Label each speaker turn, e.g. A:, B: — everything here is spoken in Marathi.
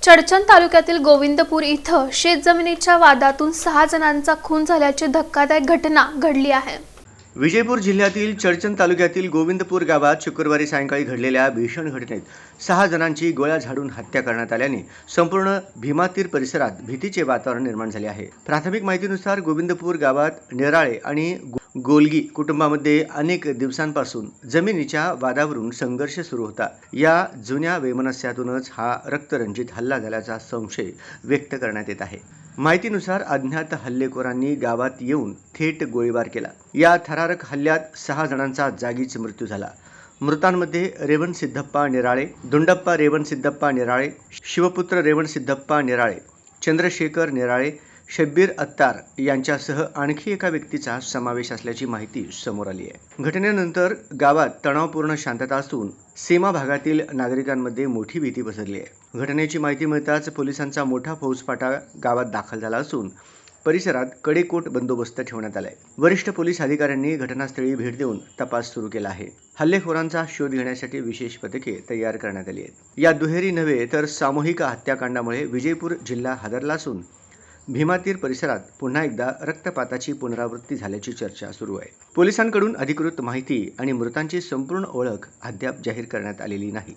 A: चडचण तालुक्यातील गोविंदपूर इथं शेतजमिनीच्या वादातून 6 जणांचा खून झाल्याची धक्कादायक घटना घडली आहे।
B: विजयपूर जिल्ह्यातील चडचण तालुक्यातील गोविंदपूर गावात शुक्रवारी सायंकाळी घडलेल्या भीषण घटनेत 6 जणांची गोळ्या झाडून हत्या करण्यात आल्याने संपूर्ण भीमातीर परिसरात भीतीचे वातावरण निर्माण झाले आहे। प्राथमिक माहितीनुसार गोविंदपूर गावात निराळे आणि गोलगी कुटुंबामध्ये अनेक दिवसांपासून जमिनीच्या वादावरून संघर्ष सुरू होता। या जुन्या वैमनस्यातूनच हा रक्तरंजित हल्ला झाल्याचा संशय व्यक्त करण्यात येत आहे। माहितीनुसार अज्ञात हल्लेखोरांनी गावात येऊन थेट गोळीबार केला। या थरारक हल्ल्यात 6 जणांचा जागीच मृत्यू झाला। मृतांमध्ये रेवण सिद्धप्पा निराळे, दुंडप्पा रेवण सिद्धप्पा निराळे, शिवपुत्र रेवण सिद्धप्पा निराळे, चंद्रशेखर निराळे, शब्बीर अत्तार यांच्यासह आणखी एका व्यक्तीचा समावेश असल्याची माहिती समोर आली आहे। घटनेनंतर गावात तणावपूर्ण शांतता असून सीमा भागातील नागरिकांमध्ये मोठी भीती पसरली आहे। घटनेची माहिती मिळताच पोलिसांचा मोठा फौजफाटा गावात दाखल झाला असून परिसरात कडेकोट बंदोबस्त ठेवण्यात आलाय। वरिष्ठ पोलीस अधिकाऱ्यांनी घटनास्थळी भेट देऊन तपास सुरू केला आहे। हल्लेखोरांचा शोध घेण्यासाठी विशेष पथके तयार करण्यात आली आहेत। या दुहेरी नव्हे तर सामूहिक हत्याकांडामुळे विजयपूर जिल्हा हादरला असून भीमातीर परिसरात पुन्हा एकदा रक्तपाताची पुनरावृत्ती झाल्याची चर्चा सुरू आहे। पोलिसांकडून अधिकृत माहिती आणि मृतांची संपूर्ण ओळख अद्याप जाहीर करण्यात आलेली नाही।